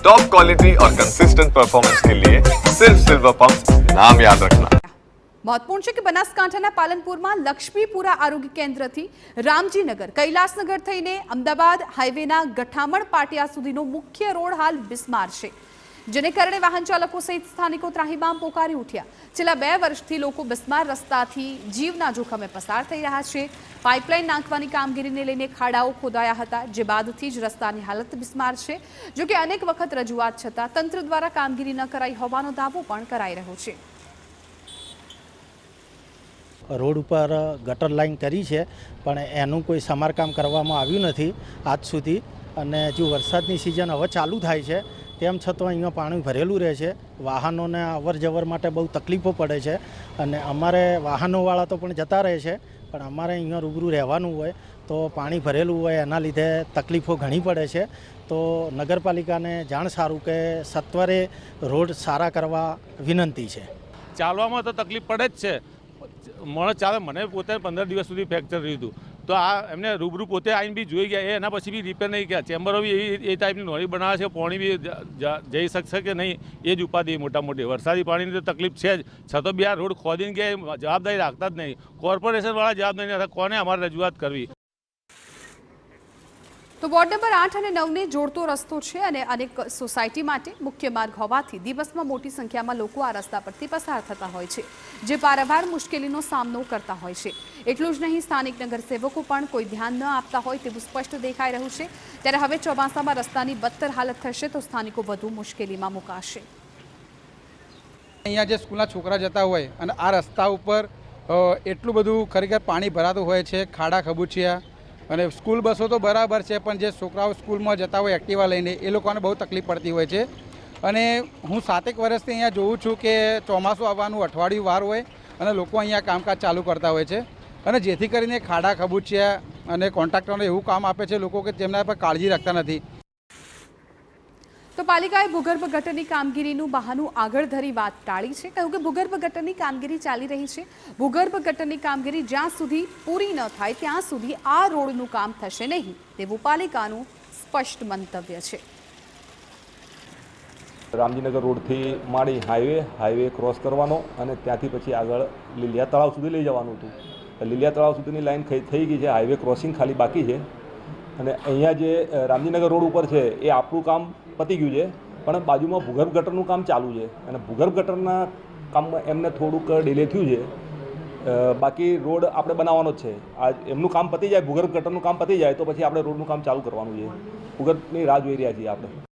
Top quality और consistent performance के लिए सिर्फ सिल्वर पंप नाम याद रखना। महत्वपूर्ण है कि बनासकांठाના પાલનપુરમાં લક્ષ્મીપુરા આરોગ્ય કેન્દ્રથી રામજીનગર કૈલાસનગર થઈને અમદાવાદ હાઈવેના ગઠામણ પાટિયા સુધીનો મુખ્ય રોડ હાલ બિસ્માર છે, જેને કારણે વાહન ચાલકો સહિત સ્થાનિકો ત્રાહિમામ પોકારી ઉઠ્યા। છેલ્લા 2 વર્ષથી લોકો બિસ્માર રસ્તાથી જીવના જોખમે પસાર થઈ રહ્યા છે। પાઇપલાઇન નાખવાની કામગીરીને લઈને ખાડાઓ ખોદાયા હતા, જે બાદથી જ રસ્તાની હાલત બિસ્માર છે। જો કે અનેક વખત રજૂઆત છતાં તંત્ર દ્વારા કામગીરી ન કરાઈ હોવાનો દાવો પણ કરાઈ રહ્યો છે। રોડ ઉપર ગટર લાઈન કરી છે, પણ એનું કોઈ સમારકામ કરવામાં આવ્યું નથી આજ સુધી। અને જો વરસાદની સિઝન હવે ચાલુ થાય છે તેમ છતાં અહીંયા પાણી ભરેલું રહે છે, વાહનોને અવર જવર માટે બહુ તકલીફો પડે છે। અને અમારે વાહનોવાળા તો પણ જતા રહે છે, પણ અમારે અહીંયા રૂબરૂ રહેવાનું હોય તો પાણી ભરેલું હોય એના લીધે તકલીફો ઘણી પડે છે। તો નગરપાલિકાને જાણ સારું કે સત્વરે રોડ સારા કરવા વિનંતી છે। ચાલવામાં તો તકલીફ પડે જ છે, ચાલે મને પોતે 15 દિવસ સુધી ફ્રેક્ચર રહ્યું હતું, તો આ એમને રૂબરૂ પોતે આવીને બી જોઈ ગયા, એના પછી બી રિપેર નહીં ગયા। ચેમ્બરો બી એ ટાઈપની નોળી બનાવે છે, પાણી બી જઈ શકશે કે નહીં એ જ ઉપાધિ મોટા મોટી। વરસાદી પાણીની તો તકલીફ છે જ, છતાં બી આ રોડ ખોદીને ગયા જવાબદારી રાખતા જ નહીં। કોર્પોરેશનવાળા જવાબદારી નહીં, કોને અમારે રજૂઆત કરવી। તો વોર્ડ નંબર 8 અને 9 ને જોડતો રસ્તો છે અને અનેક સોસાયટી માટે મુખ્ય માર્ગ હોવાથી દિવસમાં મોટી સંખ્યામાં લોકો આ રસ્તા પરથી પસાર થતા હોય છે, જે પારાવાર મુશ્કેલીનો સામનો કરતા હોય છે। એટલું જ નહીં, સ્થાનિક નગરસેવકો પણ કોઈ ધ્યાન ન આપતા હોય તેવું સ્પષ્ટ દેખાઈ રહ્યું છે। ત્યારે હવે ચોમાસામાં રસ્તાની બદતર હાલત થશે તો સ્થાનિકો વધુ મુશ્કેલીમાં મુકાશે। અહીંયા જે સ્કૂલના છોકરા જતા હોય અને આ રસ્તા ઉપર એટલું બધું ખરેખર પાણી ભરાતું હોય છે, ખાડા ખબૂચિયા, અને સ્કૂલ બસો તો બરાબર છે, પણ જે છોકરાઓ સ્કૂલમાં જતા હોય એક્ટિવા લઈને એ લોકોને બહુ તકલીફ પડતી હોય છે। અને હું 7 વર્ષથી અહીંયા જોઉં છું કે ચોમાસું આવવાનું અઠવાડિયું વાર હોય અને લોકો અહીંયા કામકાજ ચાલુ કરતા હોય છે, અને જેથી કરીને ખાડા ખબૂચિયા અને કોન્ટ્રાક્ટરોને એવું કામ આપે છે લોકો કે તેમના પર કાળજી રાખતા નથી। તો પાલિકાએ ભૂગર્ભ ગટરની કામગીરીનું બહાનું આગળ ધરી વાત ટાળી છે, કહ્યું કે ભૂગર્ભ ગટરની કામગીરી ચાલી રહી છે। ભૂગર્ભ ગટરની કામગીરી જ્યાં સુધી પૂરી ન થાય ત્યાં સુધી આ રોડનું કામ થશે નહીં તેવું પાલિકાનું સ્પષ્ટ મંતવ્ય છે। રામજીનગર રોડથી માળી હાઈવે ક્રોસ કરવાનો અને ત્યાંથી પછી આગળ લીલિયા તળાવ સુધી લઈ જવાનું હતું। લીલિયા તળાવ સુધીની લાઈન થઈ ગઈ છે, હાઈવે ક્રોસિંગ ખાલી બાકી છે। અને અહીંયા જે રામજીનગર રોડ ઉપર છે એ આપણું કામ પતી ગયું છે, પણ બાજુમાં ભૂગર્ભ ગટરનું કામ ચાલુ છે અને ભૂગર્ભ ગટરના કામમાં એમને થોડુંક ડિલે થયું છે। બાકી રોડ આપણે બનાવવાનો જ છે। આ એમનું કામ પતી જાય, ભૂગર્ભ ગટરનું કામ પતી જાય તો પછી આપણે રોડનું કામ ચાલુ કરવાનું છે। ભૂગર્ભની રાહ જોઈ રહ્યા છીએ આપણે।